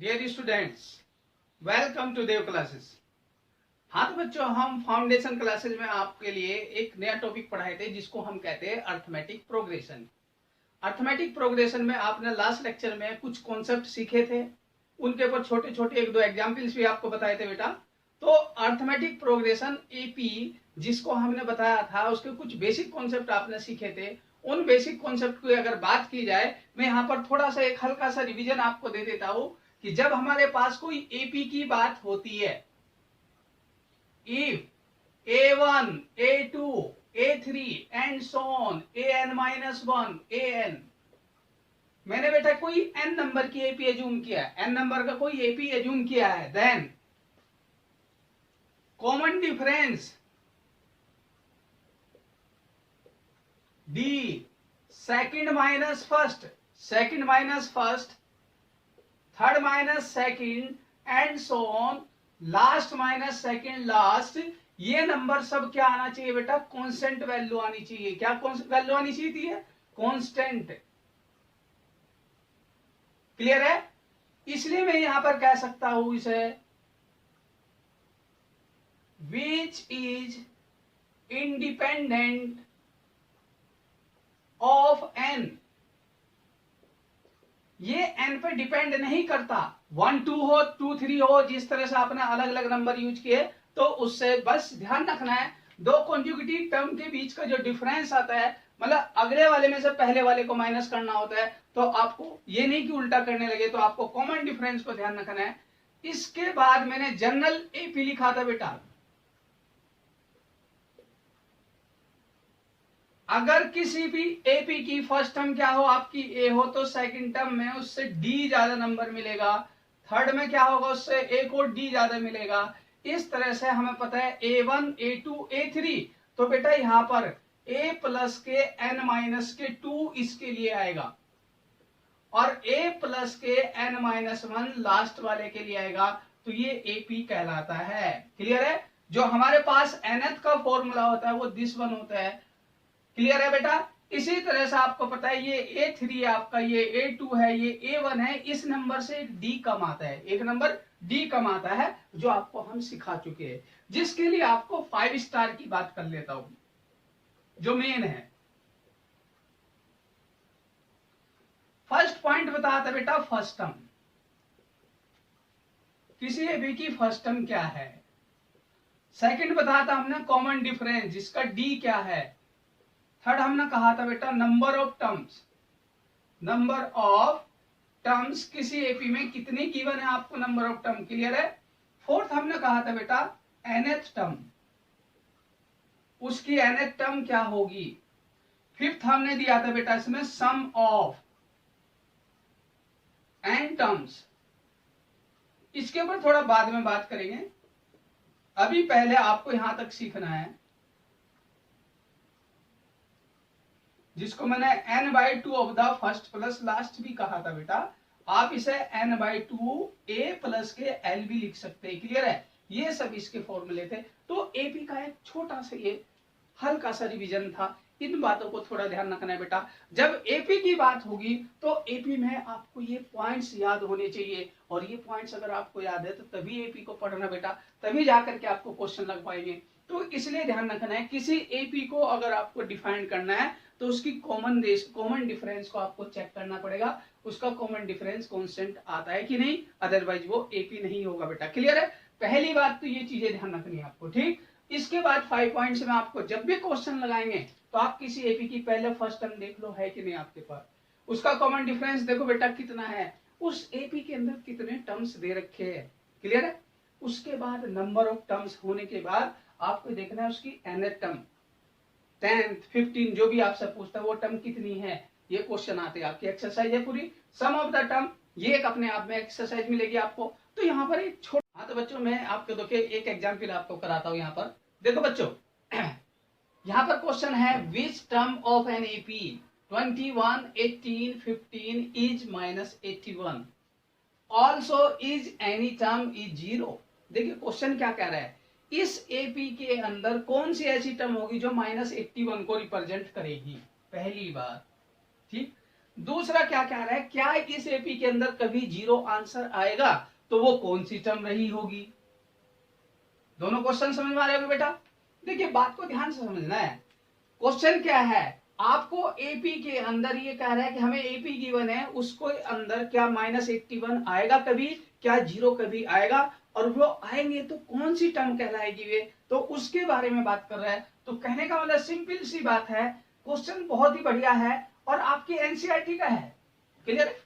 Dear students, welcome to Dev classes. हाँ तो बच्चों, हम फाउंडेशन क्लासेस में आपके लिए एक नया टॉपिक पढ़ाए थे जिसको हम कहते हैं अर्थमेटिक प्रोग्रेशन। अर्थमेटिक प्रोग्रेशन में आपने लास्ट लेक्चर में कुछ कॉन्सेप्ट सीखे थे, उनके ऊपर छोटे छोटे एक दो एग्जाम्पल्स भी आपको बताए थे बेटा। तो अर्थमेटिक प्रोग्रेशन एपी जिसको हमने बताया था, उसके कुछ बेसिक कॉन्सेप्ट आपने सीखे थे। उन बेसिक कॉन्सेप्ट की अगर बात की जाए, मैं यहाँ पर थोड़ा सा एक हल्का सा रिवीजन आपको दे देता हूँ कि जब हमारे पास कोई एपी की बात होती है, if a1 a2 a3 and so on an-1 an, मैंने बेटा कोई n नंबर की एपी एज्यूम किया है, n नंबर का कोई एपी एज्यूम किया है, then common difference d second minus first, second minus first, third minus second and so on, last minus second last, ये नंबर सब क्या आना चाहिए बेटा? कांस्टेंट वैल्यू आनी चाहिए। क्या वैल्यू आनी चाहिए थी? कांस्टेंट। क्लियर है? इसलिए मैं यहां पर कह सकता हूं इसे which is independent of N. ये एन पे डिपेंड नहीं करता, 1 2 हो 2 3 हो, जिस तरह से आपने अलग अलग नंबर यूज किए, तो उससे बस ध्यान रखना है दो कॉन्जुगेटिव टर्म के बीच का जो डिफरेंस आता है, मतलब अगले वाले में से पहले वाले को माइनस करना होता है। तो आपको ये नहीं कि उल्टा करने लगे, तो आपको कॉमन डिफरेंस को ध्यान रखना है। इसके बाद मैंने जनरल एपी लिखा था बेटा। अगर किसी भी एपी की फर्स्ट टर्म क्या हो, आपकी ए हो, तो सेकंड टर्म में उससे डी ज्यादा नंबर मिलेगा, थर्ड में क्या होगा, उससे ए को डी ज्यादा मिलेगा। इस तरह से हमें पता है a1 a2 a3, तो बेटा यहां पर a प्लस के n माइनस के 2 इसके लिए आएगा, और a प्लस के n-1 लास्ट वाले के लिए आएगा। तो ये एपी कहलाता है। क्लियर है? जो हमारे पास nth का फॉर्मूला होता है वो दिस वन होता है। क्लियर है बेटा? इसी तरह से आपको पता है ये a3 है आपका, ये a2 है, ये a1 है, इस नंबर से एक d कम आता है, एक नंबर d कम आता है, जो आपको हम सिखा चुके हैं। जिसके लिए आपको 5 स्टार की बात कर लेता हूं, जो मेन है। फर्स्ट पॉइंट बताया था बेटा, फर्स्ट टर्म। किसी एबी की फर्स्ट टर्म क्या है। सेकंड बताया था हमने कॉमन डिफरेंस, जिसका d क्या है। थर्ड हमने कहा था बेटा number of terms, number of terms किसी एपी में कितने गिवन है आपको, नंबर ऑफ टर्म। क्लियर है? फोर्थ हमने कहा था बेटा nth टर्म, उसकी nth टर्म क्या होगी। फिफ्थ हमने दिया था बेटा इसमें सम ऑफ n टर्म्स। इसके ऊपर थोड़ा बाद में बात करेंगे, अभी पहले आपको यहां तक सीखना है, जिसको मैंने n/2 of the first plus last भी कहा था बेटा। आप इसे n/2 a प्लस के l भी लिख सकते हैं। क्लियर है? ये सब इसके फॉर्मूले थे। तो एपी का एक छोटा सा ये हल्का सा रिवीजन था। इन बातों को थोड़ा ध्यान रखना है बेटा। जब एपी की बात होगी तो एपी में आपको ये पॉइंट्स याद होने चाहिए, और ये पॉइंट्स अगर आपको याद है तो तभी एपी को पढ़ना बेटा, तभी जाकर के आपको क्वेश्चन लग पाएंगे। तो इसलिए ध्यान रखना है, किसी एपी को अगर आपको डिफाइन करना है तो उसकी कॉमन डिफरेंस को आपको चेक करना पड़ेगा, उसका कॉमन डिफरेंस कांस्टेंट आता है कि नहीं, अदरवाइज वो एपी नहीं होगा बेटा। क्लियर है? पहली बात तो ये चीजें ध्यान रखनी है आपको, ठीक। इसके बाद 5 पॉइंट्स में आपको जब भी क्वेश्चन लगाएंगे तो आप किसी एपी की पहले फर्स्ट टर्म देख लो है कि नहीं आपके पास, उसका कॉमन डिफरेंस देखो बेटा कितना है, उस एपी के अंदर कितने टर्म्स दे रखे हैं। क्लियर है? उसके बाद नंबर ऑफ टर्म्स होने के बाद आपको देखना है उसकी nth टर्म, 10th 15 जो भी आपसे पूछता है वो टर्म कितनी है, ये क्वेश्चन आते हैं। आपकी एक्सरसाइज है पूरी, सम ऑफ द टर्म, ये एक अपने आप में एक्सरसाइज मिलेगी आपको। तो यहाँ पर एक छोटा, हाँ तो बच्चों मैं आपको देखिए एक एग्जाम्पल आपको कराता हूँ। यहाँ पर देखो बच्चों, यहाँ पर क्वेश्चन है which term of N AP 21 18 15 is -81 also is any term is 0। देखिए क्वेश्चन क्या कह रहा है, इस एपी के अंदर कौन सी ऐसी टर्म होगी जो -81 को रिप्रेजेंट करेगी, पहली बात, ठीक। दूसरा क्या कह रहा है, क्या इस एपी के अंदर कभी जीरो आंसर आएगा, तो वो कौन सी टर्म रही होगी। दोनों क्वेश्चन समझ में आ रहे होंगे बेटा। देखिए बात को ध्यान से समझना है। क्वेश्चन क्या है, आपको एपी के अंदर ये कह रहा है कि हमें एपी गिवन है, उसको अंदर क्या -81 आएगा कभी, क्या जीरो कभी आएगा, और वो आएंगे तो कौन सी टर्म कहलाएगी वे, तो उसके बारे में बात कर रहा है। तो कहने का मतलब सिंपल सी बात है, क्वेश्चन बहुत ही बढ़िया है और आपकी एनसीईआरटी का है। क्लियर है।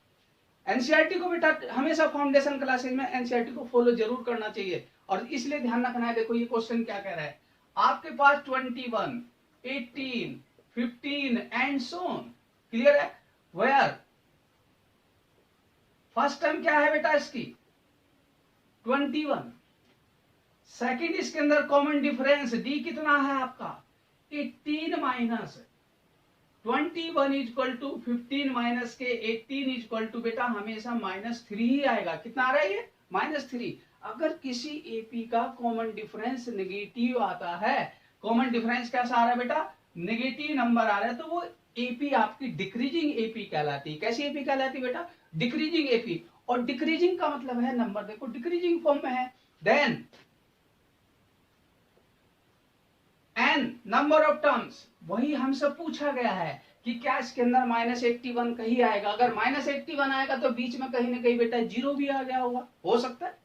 एनसीईआरटी को बेटा हमेशा फाउंडेशन क्लासेज में एनसीईआरटी को फॉलो जरूर करना चाहिए, और इसलिए ध्यान रखना है। देखो ये क्वेश्चन क्या कह रहा है, आपके पास 21, 18, 15 एंड सो ऑन। क्लियर है। वेयर फर्स्ट टर्म क्या है बेटा इसकी 21, सेकंड इसके अंदर कॉमन डिफरेंस डी कितना है आपका 18 माइनस 21 इक्वल टू 15 माइनस के 18 इक्वल टू बेटा हमेशा -3 ही आएगा। कितना आ रहा है ये -3। अगर किसी एपी का कॉमन डिफरेंस नेगेटिव आता है, कॉमन डिफरेंस कैसा आ रहा है बेटा, नेगेटिव नंबर आ रहा है, तो वो एपी आपकी डिक्रीजिंग एपी कहलाती है। कैसी एपी कहलाती है बेटा, डिक्रीजिंग एपी। और डिक्रीजिंग का मतलब है नंबर देखो डिक्रीजिंग फॉर्म में है। Then N number of terms, वही हमसे पूछा गया है कि क्या इसके अंदर -81 कहीं आएगा। अगर -81 आएगा तो बीच में कहीं ना कहीं बेटा जीरो भी आ गया होगा, हो सकता है।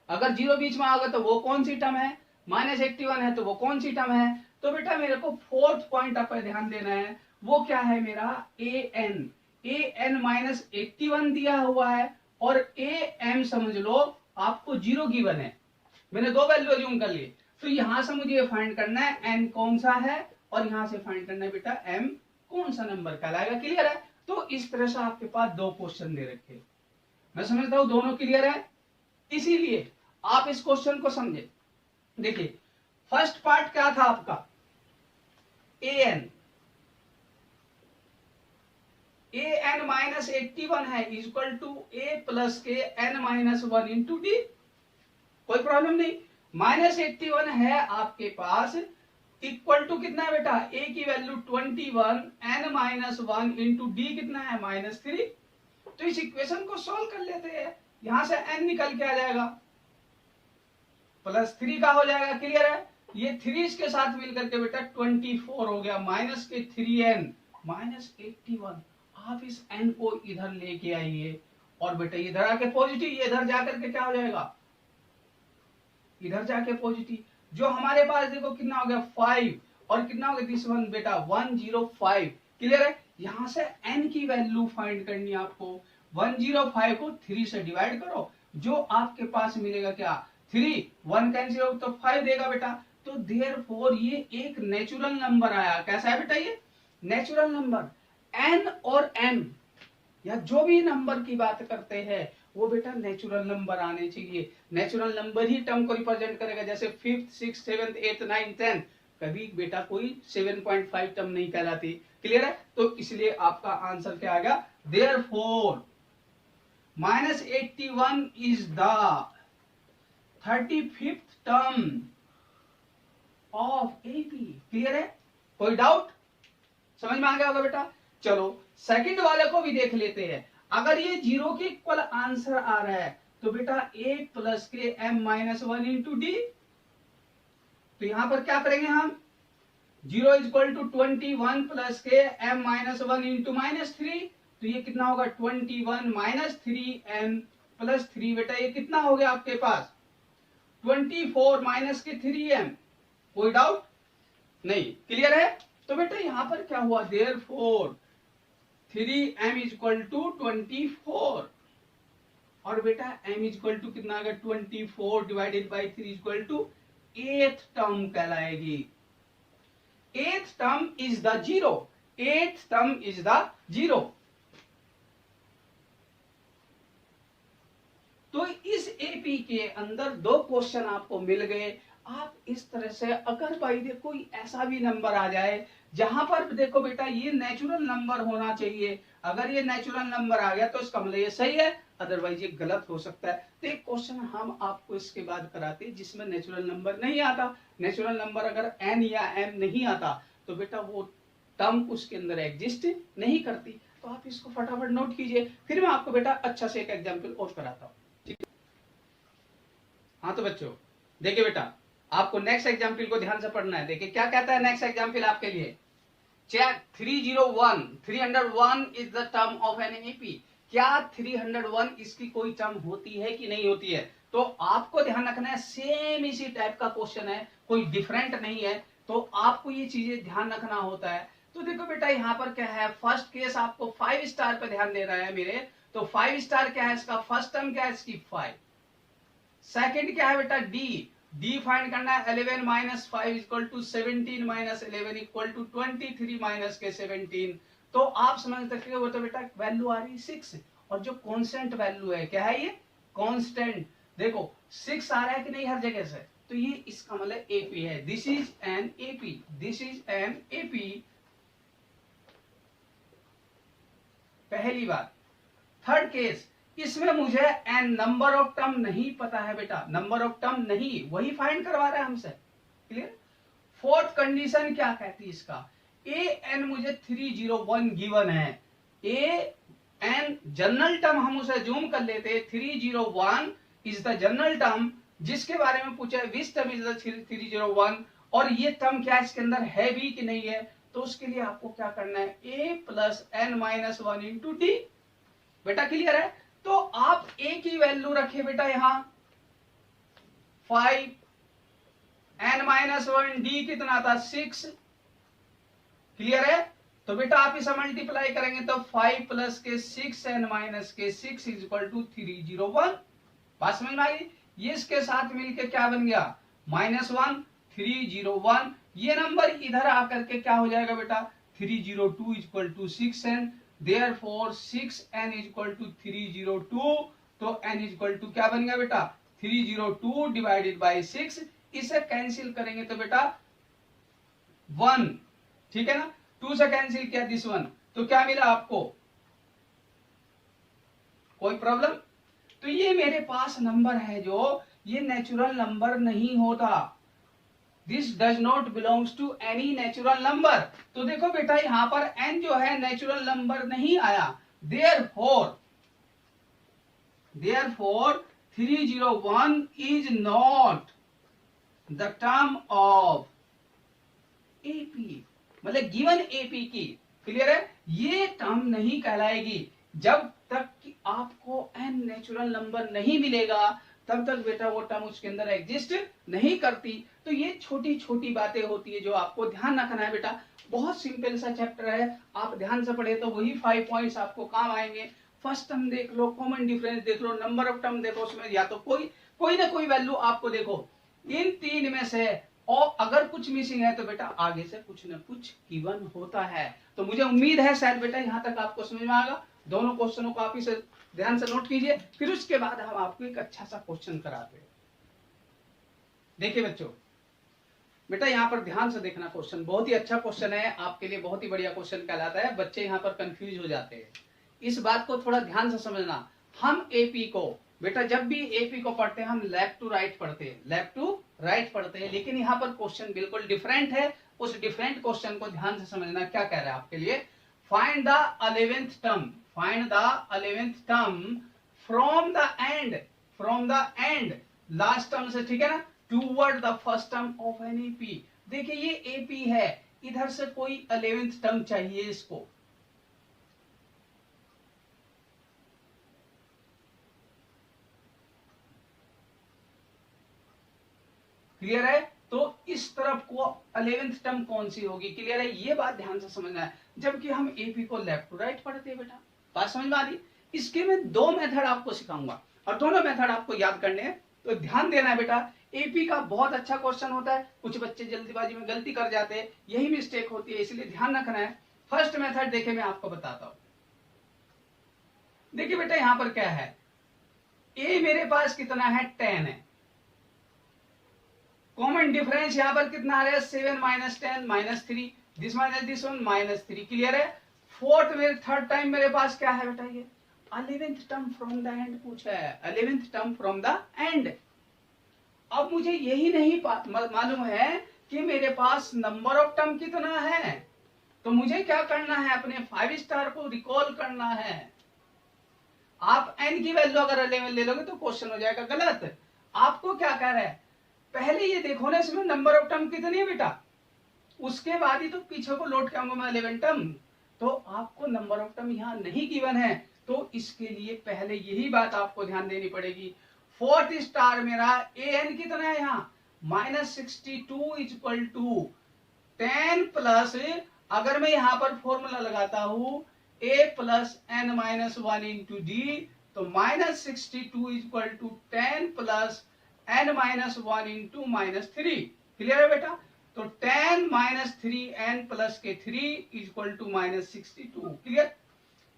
अगर जीरो बीच में आएगा तो वो कौन सी टर्म है, -81 है तो वो कौन सी टर्म है। तो बेटा मेरे को फोर्थ पॉइंट आप ध्यान देना है, वो क्या है मेरा an। an -81 दिया हुआ है और am समझ लो आपको जीरो गिवन है, मैंने दो वैल्यू अज्यूम कर लिए। तो यहां से मुझे फाइंड करना है n कौन सा है, और यहां से फाइंड करना है बेटा m कौन सा नंबर कहलाएगा। क्लियर है। तो इस तरह से आपके पास दो क्वेश्चन दे रखे, मैं समझता हूं दोनों क्लियर है। इसीलिए आप इस क्वेश्चन को समझे। देखिए फर्स्ट पार्ट क्या था आपका an -81 है इक्वल टू a प्लस के n-1 इंटू डी। कोई प्रॉब्लम नहीं। -81 है आपके पास इक्वल टू कितना है बेटा, a की वैल्यू 21 n-1 इंटू डी कितना है -3। तो इस इक्वेशन को सॉल्व कर लेते हैं, यहां से n निकल के आ जाएगा +3 का हो जाएगा। क्लियर है। ये 3 इसके साथ मिलकर के बेटा 24 हो गया, माइनस के 3n -81। आप इस n को इधर लेके आइए और बेटा इधर आके पॉजिटिव, ये इधर जाकर के क्या हो जाएगा, इधर जाके पॉजिटिव। जो हमारे पास देखो कितना हो गया 5, और कितना हो गया दिस वन बेटा 105। क्लियर है। यहां से n की वैल्यू फाइंड करनी है आपको। 105 को 3 से डिवाइड करो, जो आपके पास मिलेगा क्या 3, 1 कैंसिल हो तो 5 देगा बेटा। तो देयरफॉर ये एक नेचुरल नंबर आया। कैसा है बेटा ये नेचुरल नंबर। n और m या जो भी नंबर की बात करते हैं वो बेटा नेचुरल नंबर आने चाहिए। नेचुरल नंबर ही टर्म को रिप्रेजेंट करेगा। जैसे 5th 6th 7th 8th 9th 10th, कभी बेटा कोई 7.5 टर्म नहीं कहलाती। क्लियर है। तो इसलिए आपका आंसर क्या आ गया, therefore -81 is the 35th term of AP. Clear है। कोई डाउट समझ में आ गया होगा बेटा। चलो सेकंड वाले को भी देख लेते हैं। अगर ये जीरो के इक्वल आंसर आ रहा है तो बेटा a प्लस के m-1 इंटू डी। तो यहां पर क्या करेंगे हम, 0 इक्वल टू 21 प्लस के m-1 इंटू -3। तो ये कितना होगा 21 -3m प्लस 3। बेटा ये कितना हो गया आपके पास 24 माइनस के 3m। कोई डाउट नहीं। क्लियर है। तो बेटा यहां पर क्या हुआ, देयरफॉर 3m इक्वल टू 24, और बेटा m इक्वल टू कितना आ गया 24 divided by 3 equal to 8th term कहलाएगी। 8th term is the zero. 8th term is the zero. तो इस एपी के अंदर दो क्वेश्चन आपको मिल गए। आप इस तरह से अगर भाई देखो कोई ऐसा भी नंबर आ जाए जहां पर देखो बेटा ये नेचुरल नंबर होना चाहिए, अगर ये नेचुरल नंबर आ गया तो इसका मतलब ये सही है, अदरवाइज ये गलत हो सकता है। तो एक क्वेश्चन हम आपको इसके बाद कराते हैं जिसमें नेचुरल नंबर नहीं आता। नेचुरल नंबर अगर n या m नहीं आता तो बेटा वो टर्म उसके अंदर एग्जिस्ट नहीं करती। तो आप इसको फटाफट नोट कीजिए, फिर मैं आपको बेटा अच्छा से एक एग्जाम्पल और कराता हूँ, ठीक है। हाँ तो बच्चों देखिए बेटा, आपको नेक्स्ट एग्जाम्पल को ध्यान से पढ़ना है। देखिए क्या कहता है नेक्स्ट एग्जाम्पल आपके लिए। Check 301 is the term of N AP. क्या 301 इसकी कोई टर्म होती है कि नहीं होती है? तो आपको ध्यान रखना है, सेम इसी टाइप का क्वेश्चन है, कोई डिफरेंट नहीं है, तो आपको ये चीजें ध्यान रखना होता है। तो देखो बेटा यहाँ पर क्या है, फर्स्ट केस आपको 5 स्टार पे ध्यान देना है मेरे। तो 5 स्टार क्या है इसका, फर्स्ट टर्म क्या है इसकी 5। सेकंड क्या है बेटा डी फाइंड करना है, 11 minus 5 equal to 17 minus 11 equal to 23 minus के 17। तो आप समझ सकते हो तो बेटा वैल्यू आ रही 6, और जो कांस्टेंट वैल्यू है क्या है ये कांस्टेंट, देखो 6 आ रहा है कि नहीं हर जगह से, तो ये इसका मतलब एपी है। This is an AP, this is an AP, पहली बात। थर्ड केस, इसमें मुझे एन नंबर ऑफ टर्म नहीं पता है बेटा, नंबर ऑफ टर्म नहीं, वही फाइंड करवा रहा है हमसे, क्लियर। फोर्थ कंडीशन क्या कहती है इसका, ए एन मुझे 301 गिवन है, ए एन जनरल टर्म हम उसे जूम कर लेते, 301 इज द जनरल टर्म, जिसके बारे में पूछा है विच टर्म इज द 301, और ये टर्म क्या इसके अंदर है भी कि नहीं है, तो उसके लिए आपको क्या करना है, A plus N minus 1 into D. बेटा क्लियर है, तो आप ए की वैल्यू रखे बेटा यहां 5, एन माइनस 1 डी कितना था 6, क्लियर है। तो बेटा आप इसे मल्टीप्लाई करेंगे तो 5 प्लस के 6 एन माइनस के 6 इज इक्वल टू 301। बात समझ में आ गई, ये इसके साथ मिलके क्या बन गया -1 301, ये नंबर इधर आकर के क्या हो जाएगा बेटा 302 equal to 6n, therefore 6n equal to 302, तो n इक्वल टू क्या बन गया बेटा 302 डिवाइडेड बाय 6, इसे कैंसिल करेंगे तो बेटा 1, ठीक है ना, 2 से कैंसिल किया दिस 1, तो क्या मिला आपको, कोई प्रॉब्लम। तो ये मेरे पास नंबर है जो ये नेचुरल नंबर नहीं होता, this does not belongs to any natural number. तो देखो बेटा यहां पर n जो है नेचुरल नंबर नहीं आया, therefore 301 is not the term of AP, मतलब गिवन एपी की, क्लियर है, ये टर्म नहीं कहलाएगी। जब तक कि आपको n नेचुरल नंबर नहीं मिलेगा तब तक बेटा वो टर्म उसके अंदर एग्जिस्ट नहीं करती। तो ये छोटी छोटी बातें होती है जो आपको ध्यान रखना है बेटा, बहुत सिंपल सा चैप्टर है, आप ध्यान से पढ़े तो वही 5 पॉइंट्स आपको काम आएंगे। फर्स्ट टर्म देख लो, कॉमन डिफरेंस देख लो, नंबर ऑफ टर्म देखो, उसमें या तो कोई ना कोई वैल्यू आपको देखो इन तीन में से, और अगर कुछ मिसिंग है तो बेटा आगे से कुछ ना कुछ गिवन होता है। तो मुझे उम्मीद है शायद बेटा यहाँ तक आपको समझ में आएगा। दोनों क्वेश्चनों को आप इसे ध्यान से नोट कीजिए, फिर उसके बाद हम आपको एक अच्छा सा क्वेश्चन कराते हैं। देखिए बच्चों, बेटा यहाँ पर ध्यान से देखना, क्वेश्चन बहुत ही अच्छा क्वेश्चन है, आपके लिए बहुत ही बढ़िया क्वेश्चन कहलाता है। बच्चे यहाँ पर कंफ्यूज हो जाते हैं, इस बात को थोड़ा ध्यान से समझना। हम एपी को बेटा जब भी एपी को पढ़ते हैं हम लेफ्ट टू राइट पढ़ते हैं, लेफ्ट टू राइट पढ़ते हैं, लेकिन यहाँ पर क्वेश्चन बिल्कुल डिफरेंट है। उस डिफरेंट क्वेश्चन को ध्यान से समझना, क्या कह रहा है आपके लिए, find the 11th term, find the 11th term from the and last term से, ठीक है ना, toward the first term of N AP. देखिए ये एपी है, इधर से कोई 11th टर्म चाहिए इसको, क्लियर है। तो इस तरफ को 11th टर्म कौन सी होगी, क्लियर है, ये बात ध्यान से समझना है। जबकि हम एपी को लेफ्ट टू राइट पढ़ते हैं बेटा, बात समझ में आ रही। इसके मैं 2 मेथड आपको सिखाऊंगा और दोनों मेथड आपको याद करने हैं, तो ध्यान देना है बेटा। एपी का बहुत अच्छा क्वेश्चन होता है, कुछ बच्चे जल्दीबाजी में गलती कर जाते हैं, यही मिस्टेक होती है, इसलिए ध्यान रखना है। फर्स्ट मेथड देखे मैं आपको बताता हूं। देखिए बेटा यहां पर क्या है, ए मेरे पास कितना है 10 है, कॉमन डिफरेंस यहां पर कितना आ रहा है 7 minus 10 minus 3, this minus this 1 minus 3, clear है। फोर्थ मेरे थर्ड टाइम मेरे पास क्या है बेटा, ये 11th term from the and पूछा है, 11th term from the and. अब मुझे यही नहीं मालूम है कि मेरे पास नंबर ऑफ टर्म कितना है, तो मुझे क्या करना है, अपने 5 स्टार को रिकॉल करना है। आप n की वैल्यू अगर 11 ले लोगे तो क्वेश्चन हो जाएगा गलत। आपको क्या कह रहा है, पहले ये देखो ना इसमें नंबर ऑफ टर्म कितनी है बेटा, उसके बाद ही तो पीछे को लोड करूंगा मैं 11 टर्म। तो आपको नंबर ऑफ टर्म यहाँ नहीं गिवन है, तो इसके लिए पहले यही बात आपको ध्यान देनी पड़ेगी। फोर्थ स्टार मेरा an कितना है यहाँ -62 इक्वल टू 10 प्लस, अगर मैं यहां पर फॉर्मूला लगाता हूं a plus N minus one into D, तो -62 equal to 10 plus N minus one into -3। Clear है बेटा? तो 10 माइनस 3n प्लस के 3 इक्वल टू -62। क्लियर?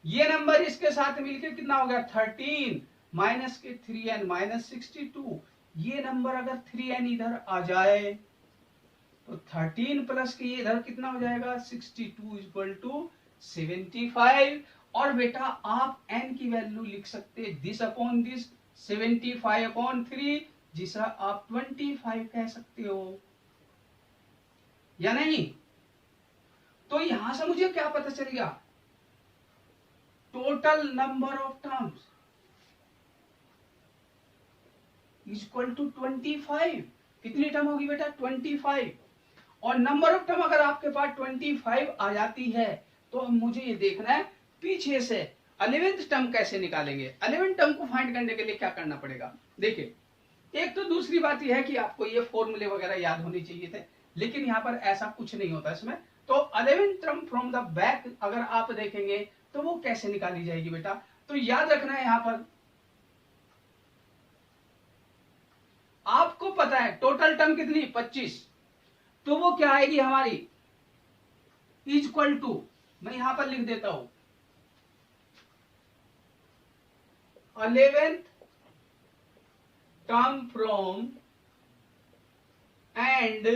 ये नंबर इसके साथ मिलकर कितना हो गया 13 माइनस के 3n -62। ये नंबर अगर 3n इधर आ जाए तो 13 प्लस के ये इधर कितना हो जाएगा 62 इक्वल टू 75। और बेटा आप n की वैल्यू लिख सकते दिस अपॉन दिस 75 अपॉन 3, जिसे आप 25 कह सकते हो या नहीं। तो यहां से मुझे क्या पता चल गया, total number of terms equal to 25। कितनी टर्म होगी बेटा 25। और नंबर ऑफ टर्म अगर आपके पास 25 आ जाती है तो अब मुझे ये देखना है पीछे से 11th टर्म कैसे निकालेंगे। 11th टर्म को फाइंड करने के लिए क्या करना पड़ेगा, देखिए एक तो दूसरी बात यह है कि आपको ये फॉर्मूले वगैरह याद होने चाहिए थे, लेकिन यहाँ पर ऐसा कुछ नहीं होता इसमें। तो 11th term from the back अगर आप देखेंगे तो वो कैसे निकाली जाएगी बेटा, तो याद रखना है यहाँ पर आपको पता है टोटल टर्म कितनी 25, तो वो क्या आएगी हमारी इक्वल टू, मैं यहां पर लिख देता हूं 11th term from end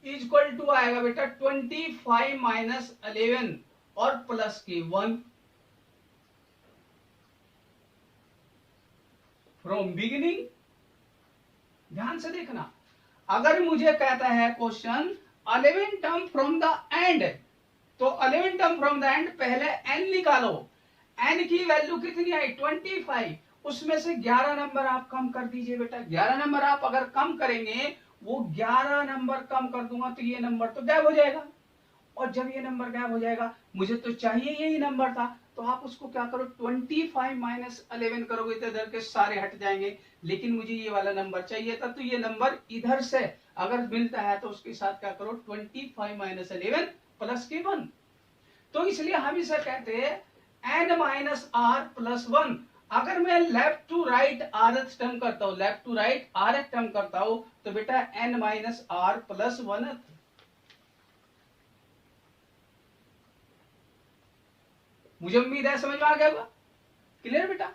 equal to आएगा बेटा 25 माइनस 11 और प्लस के 1 फ्रॉम बिगिनिंग। ध्यान से देखना, अगर मुझे कहता है question 11 term from the and, तो 11 टर्म फ्रॉम द एंड पहले n निकालो। n की वैल्यू कितनी आई 25, उसमें से 11 नंबर आप कम कर दीजिए बेटा। 11 नंबर आप अगर कम करेंगे, वो 11 नंबर कम कर दूंगा तो ये नंबर तो गायब हो जाएगा। और जब ये नंबर गायब हो जाएगा, मुझे तो चाहिए यही नंबर था, तो आप उसको क्या करो 25 माइनस 11 करोगे तो इधर के सारे हट जाएंगे, लेकिन मुझे ये वाला नंबर चाहिए था, तो ये नंबर इधर से अगर मिलता है तो उसके साथ क्या करो 25 माइनस 11 प्लस के 1। तो इसलिए हम इसे कहते हैं n माइनस आर प्लस 1। अगर मैं left to right rth term करता हूं, left to right rth term करता हूं, तो बेटा n माइनस आर प्लस 1। मुझे उम्मीद है समझ में आ गया होगा। क्लियर बेटा?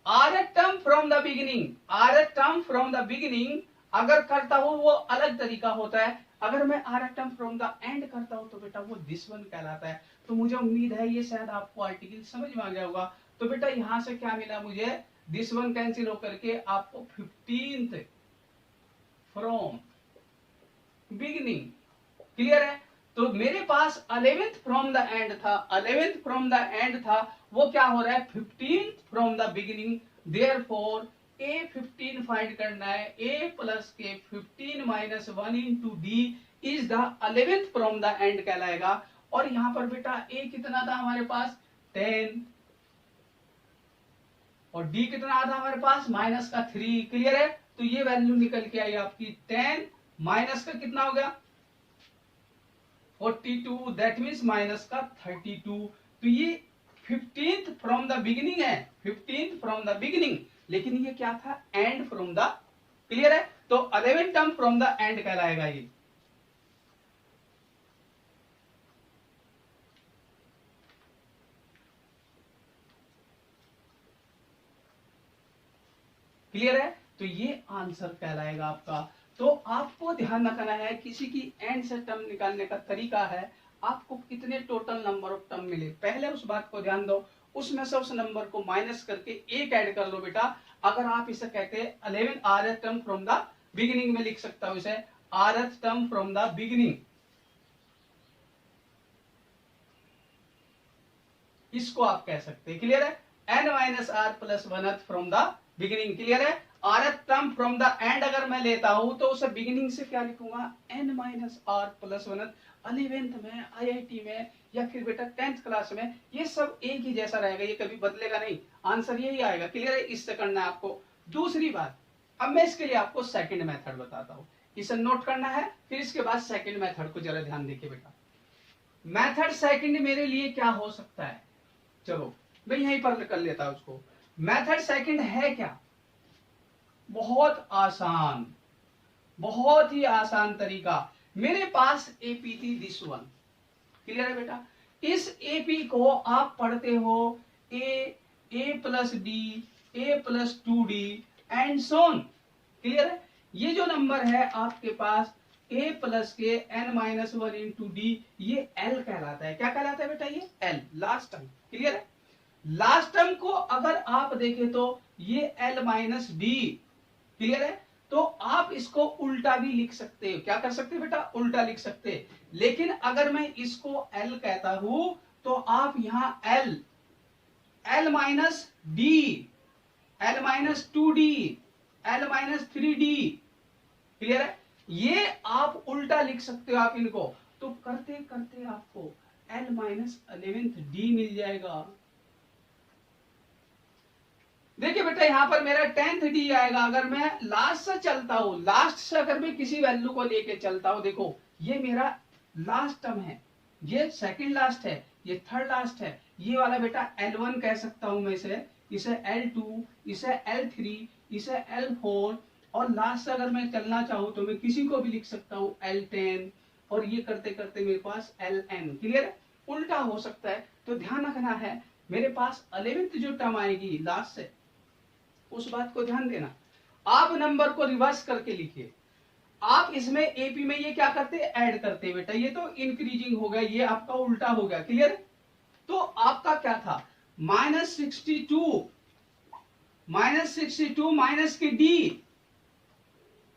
rth term from the beginning, rth term from the beginning अगर करता हूं वो अलग तरीका होता है। अगर मैं rth term from the and करता हूं तो बेटा वो दिस वन कहलाता है। तो मुझे उम्मीद है ये शायद आपको आर्टिकल समझ में आ गया होगा। तो बेटा यहां से क्या मिला मुझे, दिस वन कैंसिल होकर के आपको 15th फ्रॉम बिगिनिंग। क्लियर है? तो मेरे पास 11th फ्रॉम द एंड था, 11th फ्रॉम द एंड था, वो क्या हो रहा है 15th from the beginning. Therefore a 15 find करना है, a प्लस के 15 minus 1 into D is the 11th from the and कहलाएगा। और यहां पर बेटा a कितना था हमारे पास 10 और d कितना था हमारे पास माइनस का 3। क्लियर है? तो ये वैल्यू निकल के आई आपकी 10 माइनस का कितना हो गया 42, दैट मीन्स माइनस का 32। तो ये 15th फ्रॉम द बिगिनिंग है, 15th फ्रॉम द बिगिनिंग, लेकिन ये क्या था एंड फ्रॉम द। क्लियर है? तो 11 टर्म फ्रॉम द एंड कहलाएगा ये। क्लियर है? तो ये आंसर कहलाएगा आपका। तो आपको ध्यान रखना है किसी की एंड से टर्म निकालने का तरीका है, आपको कितने टोटल नंबर ऑफ टर्म मिले पहले उस बात को ध्यान दो, उसमें से उस नंबर को माइनस करके एक ऐड कर लो बेटा। अगर आप इसे कहते हैं 11 rth term from the beginning में लिख सकता हूं इसे rth term from the beginning. इसको आप कह सकते हैं। क्लियर है? n minus R plus one from the beginning. Clear है? rth term from the end अगर मैं लेता हूं तो उसे बिगिनिंग से क्या लिखूंगा, n minus R plus one. 11th में, IIT में या फिर बेटा 10th क्लास में ये सब एक ही जैसा रहेगा, ये कभी बदलेगा नहीं, आंसर यही आएगा। क्लियर है? इससे करना है आपको। दूसरी बात, अब मैं इसके लिए आपको सेकंड मेथड बताता हूं, इसे नोट करना है, फिर इसके बाद सेकंड मेथड को जरा ध्यान देखिए बेटा। मेथड सेकंड मेरे लिए क्या हो सकता है, चलो मैं यहीं पर कर लेता हूं उसको। मेथड सेकंड है क्या, बहुत आसान, बहुत ही आसान तरीका। मेरे पास एपी थी दिस वन। क्लियर है बेटा? इस एपी को आप पढ़ते हो A plus D, A plus 2d and so on. Clear है? ये जो नंबर है आपके पास a प्लस के n minus one into D, ये l कहलाता है। क्या कहलाता है बेटा? ये l, लास्ट टर्म। क्लियर है? लास्ट टर्म को अगर आप देखें तो ये l माइनस डी। क्लियर है? तो आप इसको उल्टा भी लिख सकते हो। क्या कर सकते हो बेटा? उल्टा लिख सकते हैं। लेकिन अगर मैं इसको l कहता हूं तो आप यहां l minus D, l minus 2d, l minus 3d। Clear है? ये आप उल्टा लिख सकते हो आप इनको, तो करते करते आपको l माइनस 11th d मिल जाएगा। देखिए बेटा यहां पर मेरा 10th डी आएगा। अगर मैं लास्ट से चलता हूं, लास्ट से अगर मैं किसी वैल्यू को लेके चलता हूं, देखो ये मेरा लास्ट टर्म है, ये सेकंड लास्ट है, ये थर्ड लास्ट है, ये वाला बेटा L1 कह सकता हूं मैं इसे L2, इसे L3, इसे L4, और लास्ट से अगर मैं चलना चाहूं तो मैं किसी को भी लिख सकता हूं L10, और ये करते करते मेरे पास Ln। क्लियर है? उल्टा हो सकता है, तो ध्यान रखना है मेरे पास 11th जो टर्म आएगी लास्ट से, उस बात को ध्यान देना। आप नंबर को रिवर्स करके लिखिए। आप इसमें एपी में ये क्या करते हैं, ऐड करते बेटा, ये तो इंक्रीजिंग हो गया, ये आपका उल्टा हो गया। क्लियर? तो आपका क्या था, -62 माइनस के डी।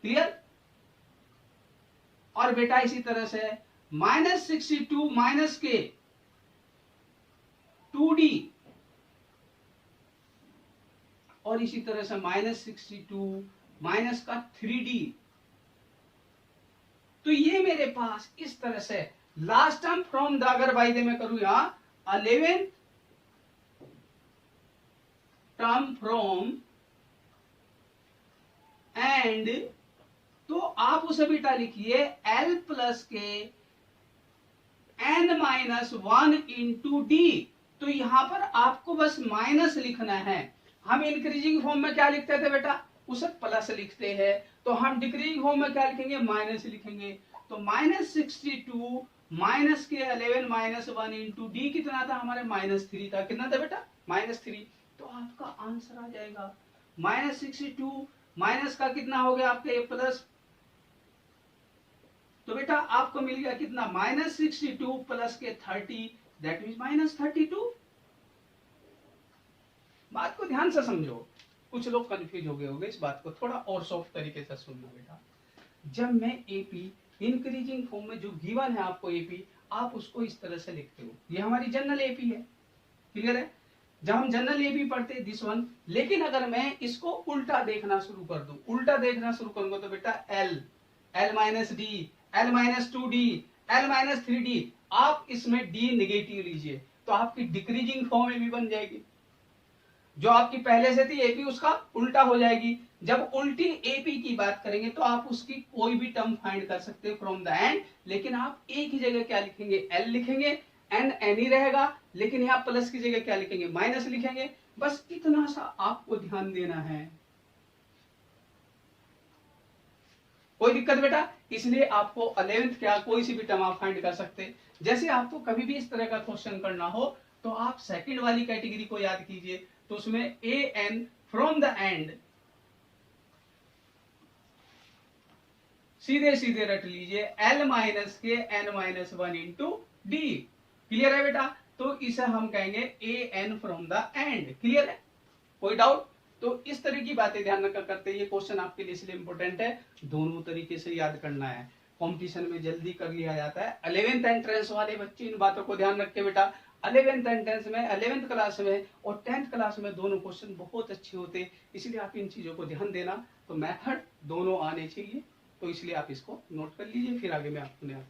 क्लियर? और बेटा इसी तरह से -62 माइनस के 2d, और इसी तरह से -62 माइनस का 3d। तो ये मेरे पास इस तरह से लास्ट टर्म फ्रॉम द, अगर बाई दे मैं करूं यहां 11th टर्म फ्रॉम एंड, तो आप उसे बेटा लिखिए l प्लस के n माइनस 1 इंटू डी। तो यहां पर आपको बस माइनस लिखना है। हम इंक्रीजिंग फॉर्म में क्या लिखते थे बेटा, उसे प्लस लिखते हैं, तो हम डिक्रीजिंग फॉर्म में क्या लिखेंगे, माइनस लिखेंगे। तो -62 माइनस के 11 माइनस 1 इंटू डी कितना था हमारे, -3 था। कितना था बेटा, -3। तो आपका आंसर आ जाएगा -62 माइनस का कितना हो गया आपके प्लस, तो बेटा आपको मिल गया कितना, -62 प्लस के 30, दैट मीन -32। बात को ध्यान से समझो, कुछ लोग कंफ्यूज हो गए होंगे इस बात को, थोड़ा और सॉफ्ट तरीके से सुनना बेटा। जब मैं एपी इंक्रीजिंग फॉर्म में जो गिवन है आपको एपी, आप उसको इस तरह से लिखते हो, ये हमारी जनरल एपी है। क्लियर है? जब हम जनरल एपी पढ़ते दिस वन, लेकिन अगर मैं इसको उल्टा देखना शुरू कर दूं, उल्टा देखना शुरू करूंगा तो बेटा l minus D, l minus 2d, l minus 3d, आप इसमें d नेगेटिव लीजिए तो आपकी डिक्रीजिंग फॉर्म में भी बन जाएगी। जो आपकी पहले से थी एपी उसका उल्टा हो जाएगी। जब उल्टी एपी की बात करेंगे तो आप उसकी कोई भी टर्म फाइंड कर सकते हैं फ्रॉम द एंड, लेकिन आप एक ही जगह क्या लिखेंगे, l लिखेंगे, एन ही रहेगा, लेकिन यहाँ प्लस की जगह क्या लिखेंगे, माइनस लिखेंगे। बस इतना सा आपको ध्यान देना है। कोई दिक्कत बेटा? इसलिए आपको 11th क्या कोई सी भी टर्म आप फाइंड कर सकते। जैसे आपको कभी भी इस तरह का क्वेश्चन करना हो तो आप सेकंड वाली कैटेगरी को याद कीजिए, तो उसमें A N from the end सीधे सीधे रट लीजिए, l माइनस के n minus 1 into D. Clear है बेटा? तो इसे हम कहेंगे A N from the end. Clear है? कोई डाउट? तो इस तरह की बातें ध्यान रखकर करते, ये क्वेश्चन आपके लिए इसलिए इंपॉर्टेंट है, दोनों तरीके से याद करना है। कंपटीशन में जल्दी कर लिया जाता है। 11th एंट्रेंस वाले बच्चे इन बातों को ध्यान रखे बेटा। 11th एंट्रेंस में 11th क्लास में और 10th क्लास में दोनों क्वेश्चन बहुत अच्छे होते हैं, इसलिए आप इन चीजों को ध्यान देना। तो मेथड दोनों आने चाहिए, तो इसलिए आप इसको नोट कर लीजिए, फिर आगे मैं आपको नया